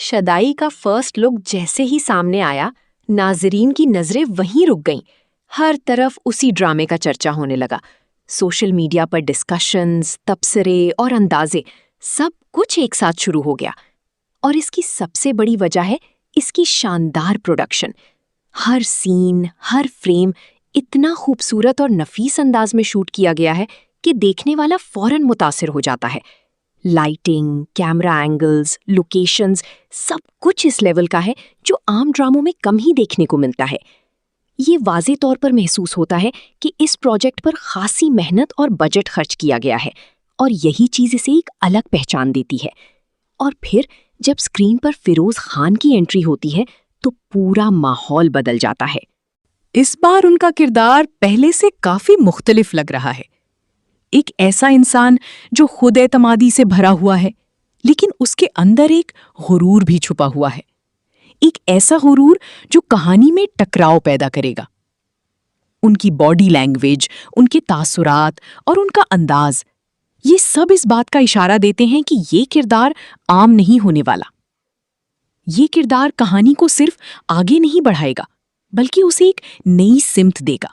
شدائی کا first look جیسے ہی سامنے آیا، ناظرین کی نظریں وہیں رک گئیں۔ ہر طرف اسی ڈرامے کا چرچا ہونے لگا۔ سوشل میڈیا پر ڈسکشنز، تبصرے اور اندازے، سب کچھ ایک ساتھ شروع ہو گیا۔ اور اس کی سب سے بڑی وجہ ہے اس کی شاندار پروڈکشن۔ ہر سین، ہر فریم اتنا خوبصورت اور نفیس انداز میں شوٹ کیا گیا ہے کہ دیکھنے والا فوراً متاثر ہو جاتا ہے۔ لائٹنگ، کیمرہ اینگلز، لوکیشنز، سب کچھ اس لیول کا ہے جو عام ڈراموں میں کم ہی دیکھنے کو ملتا ہے۔ یہ واضح طور پر محسوس ہوتا ہے کہ اس پروجیکٹ پر خاصی محنت اور بجٹ خرچ کیا گیا ہے، اور یہی چیز اسے ایک الگ پہچان دیتی ہے۔ اور پھر جب اسکرین پر فیروز خان کی انٹری ہوتی ہے تو پورا ماحول بدل جاتا ہے۔ اس بار ان کا کردار پہلے سے کافی مختلف لگ رہا ہے۔ ایک ایسا انسان جو خود اعتمادی سے بھرا ہوا ہے، لیکن اس کے اندر ایک غرور بھی چھپا ہوا ہے۔ ایک ایسا غرور جو کہانی میں ٹکراؤ پیدا کرے گا۔ ان کی باڈی لینگویج، ان کے تاثرات اور ان کا انداز، یہ سب اس بات کا اشارہ دیتے ہیں کہ یہ کردار عام نہیں ہونے والا۔ یہ کردار کہانی کو صرف آگے نہیں بڑھائے گا، بلکہ اسے ایک نئی سمت دے گا۔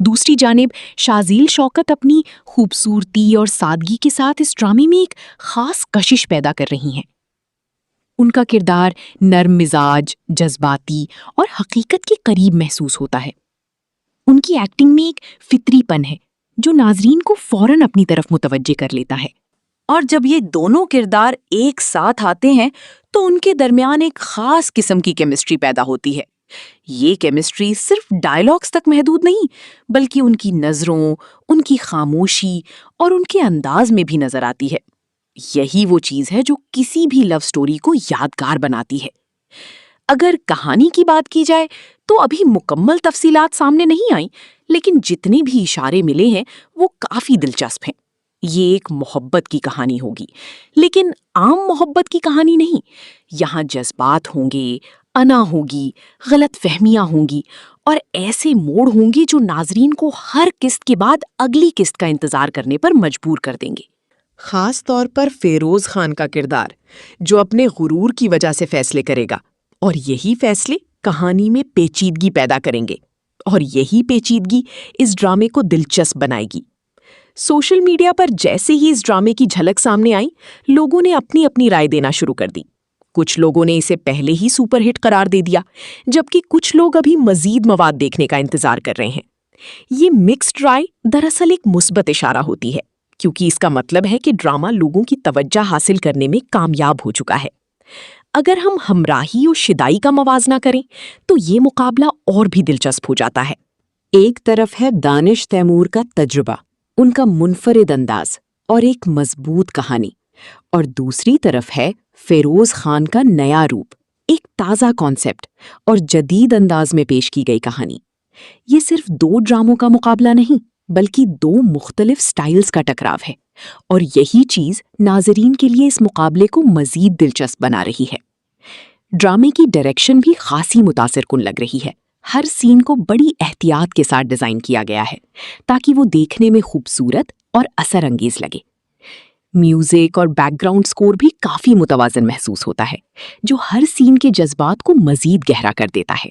دوسری جانب شازیل شوکت اپنی خوبصورتی اور سادگی کے ساتھ اس ڈرامے میں ایک خاص کشش پیدا کر رہی ہیں۔ ان کا کردار نرم مزاج، جذباتی اور حقیقت کے قریب محسوس ہوتا ہے۔ ان کی ایکٹنگ میں ایک فطری پن ہے جو ناظرین کو فوراً اپنی طرف متوجہ کر لیتا ہے۔ اور جب یہ دونوں کردار ایک ساتھ آتے ہیں تو ان کے درمیان ایک خاص قسم کی کیمسٹری پیدا ہوتی ہے۔ یہ کیمسٹری صرف ڈائیلاگز تک محدود نہیں، بلکہ ان کی نظروں، ان کی خاموشی اور ان کے انداز میں بھی نظر آتی ہے۔ یہی وہ چیز ہے جو کسی بھی لو سٹوری کو یادگار بناتی ہے۔ اگر کہانی کی بات کی جائے تو ابھی مکمل تفصیلات سامنے نہیں آئیں، لیکن جتنے بھی اشارے ملے ہیں وہ کافی دلچسپ ہیں۔ یہ ایک محبت کی کہانی ہوگی، لیکن عام محبت کی کہانی نہیں۔ یہاں جذبات ہوں گے، انا ہوگی، غلط فہمیاں ہوں گی، اور ایسے موڑ ہوں گے جو ناظرین کو ہر قسط کے بعد اگلی قسط کا انتظار کرنے پر مجبور کر دیں گے۔ خاص طور پر فیروز خان کا کردار، جو اپنے غرور کی وجہ سے فیصلے کرے گا، اور یہی فیصلے کہانی میں پیچیدگی پیدا کریں گے، اور یہی پیچیدگی اس ڈرامے کو دلچسپ بنائے گی۔ سوشل میڈیا پر جیسے ہی اس ڈرامے کی جھلک سامنے آئی، لوگوں نے اپنی اپنی رائے دینا شروع کر دی۔ کچھ لوگوں نے اسے پہلے ہی سپر ہٹ قرار دے دیا، جبکہ کچھ لوگ ابھی مزید مواد دیکھنے کا انتظار کر رہے ہیں۔ یہ مکسڈ رائے دراصل ایک مثبت اشارہ ہوتی ہے، کیونکہ اس کا مطلب ہے کہ ڈرامہ لوگوں کی توجہ حاصل کرنے میں کامیاب ہو چکا ہے۔ اگر ہم ہمراہی اور شدائی کا موازنہ کریں تو یہ مقابلہ اور بھی دلچسپ ہو جاتا ہے۔ ایک طرف ہے دانش تیمور کا تجربہ، ان کا منفرد انداز اور ایک مضبوط کہانی، اور دوسری طرف ہے فیروز خان کا نیا روپ، ایک تازہ کانسیپٹ اور جدید انداز میں پیش کی گئی کہانی۔ یہ صرف دو ڈراموں کا مقابلہ نہیں، بلکہ دو مختلف سٹائلز کا ٹکراؤ ہے، اور یہی چیز ناظرین کے لیے اس مقابلے کو مزید دلچسپ بنا رہی ہے۔ ڈرامے کی ڈائریکشن بھی خاصی متاثر کن لگ رہی ہے۔ ہر سین کو بڑی احتیاط کے ساتھ ڈیزائن کیا گیا ہے تاکہ وہ دیکھنے میں خوبصورت اور اثر انگیز لگے۔ میوزک اور بیک گراؤنڈ سکور بھی کافی متوازن محسوس ہوتا ہے، جو ہر سین کے جذبات کو مزید گہرا کر دیتا ہے۔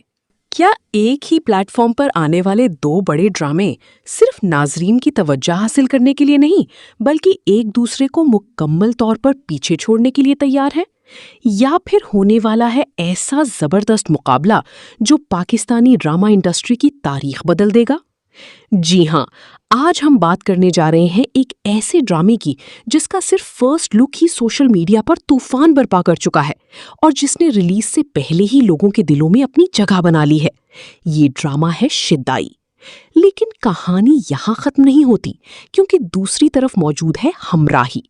کیا ایک ہی پلیٹ فارم پر آنے والے دو بڑے ڈرامے صرف ناظرین کی توجہ حاصل کرنے کے لیے نہیں، بلکہ ایک دوسرے کو مکمل طور پر پیچھے چھوڑنے کے لیے تیار ہیں؟ یا پھر ہونے والا ہے ایسا زبردست مقابلہ جو پاکستانی ڈرامہ انڈسٹری کی تاریخ بدل دے گا؟ جی ہاں، آج ہم بات کرنے جا رہے ہیں ایک ایسے ڈرامے کی جس کا صرف فرسٹ لک ہی سوشل میڈیا پر طوفان برپا کر چکا ہے، اور جس نے ریلیز سے پہلے ہی لوگوں کے دلوں میں اپنی جگہ بنا لی ہے۔ یہ ڈرامہ ہے شدائی۔ لیکن کہانی یہاں ختم نہیں ہوتی، کیونکہ دوسری طرف موجود ہے ہمراہی،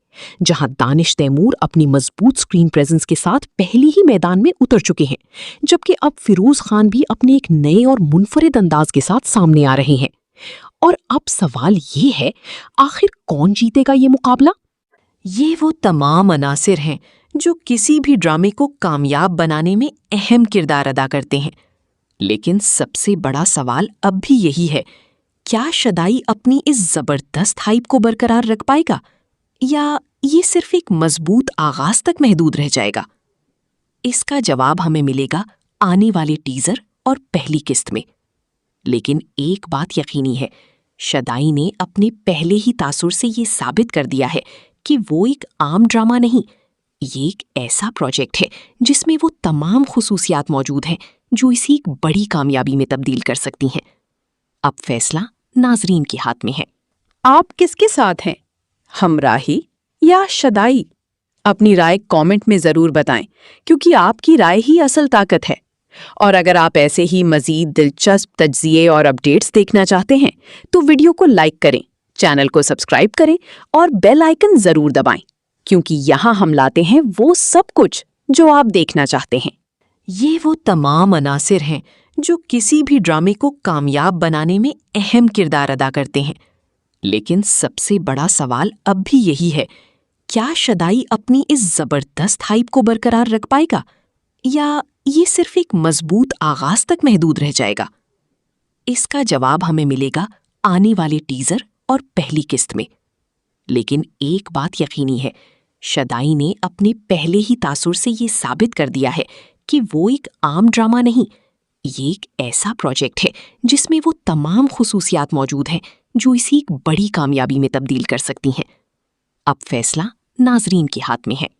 جہاں دانش تیمور اپنی مضبوط سکرین پریزنس کے ساتھ پہلی ہی میدان میں اتر چکے ہیں، جبکہ اب فیروز خان بھی اپنے ایک نئے اور منفرد انداز کے ساتھ سامنے آ رہے ہیں۔ اور اب سوال یہ ہے، آخر کون جیتے گا یہ مقابلہ؟ یہ وہ تمام عناصر ہیں جو کسی بھی ڈرامے کو کامیاب بنانے میں اہم کردار ادا کرتے ہیں۔ لیکن سب سے بڑا سوال اب بھی یہی ہے، کیا شدائی اپنی اس زبردست ہائپ کو برقرار رکھ پائے گا، یا یہ صرف ایک مضبوط آغاز تک محدود رہ جائے گا؟ اس کا جواب ہمیں ملے گا آنے والے ٹیزر اور پہلی قسط میں۔ لیکن ایک بات یقینی ہے، شدائی نے اپنے پہلے ہی تاثر سے یہ ثابت کر دیا ہے کہ وہ ایک عام ڈرامہ نہیں، یہ ایک ایسا پروجیکٹ ہے جس میں وہ تمام خصوصیات موجود ہیں جو اسے ایک بڑی کامیابی میں تبدیل کر سکتی ہیں۔ اب فیصلہ ناظرین کے ہاتھ میں ہے۔ آپ کس کے ساتھ ہیں؟ ہمراہی یا شدائی؟ اپنی رائے کامنٹ میں ضرور بتائیں، کیونکہ آپ کی رائے ہی اصل طاقت ہے۔ اور اگر آپ ایسے ہی مزید دلچسپ تجزیے اور اپڈیٹس دیکھنا چاہتے ہیں تو ویڈیو کو لائک کریں، چینل کو سبسکرائب کریں اور بیل آئیکن ضرور دبائیں، کیونکہ یہاں ہم لاتے ہیں وہ سب کچھ جو آپ دیکھنا چاہتے ہیں۔ یہ وہ تمام عناصر ہیں جو کسی بھی ڈرامے کو کامیاب بنانے میں اہم کردار ادا کرتے ہیں۔ لیکن سب سے بڑا سوال اب بھی یہی ہے، کیا شدائی اپنی اس زبردست ہائپ کو برقرار رکھ پائے گا، یا یہ صرف ایک مضبوط آغاز تک محدود رہ جائے گا؟ اس کا جواب ہمیں ملے گا آنے والے ٹیزر اور پہلی قسط میں۔ لیکن ایک بات یقینی ہے، شدائی نے اپنے پہلے ہی تاثر سے یہ ثابت کر دیا ہے کہ وہ ایک عام ڈرامہ نہیں، یہ ایک ایسا پروجیکٹ ہے جس میں وہ تمام خصوصیات موجود ہیں جو اسے ایک بڑی کامیابی میں تبدیل کر سکتی ہیں۔ اب فیصلہ ناظرین کے ہاتھ میں ہے۔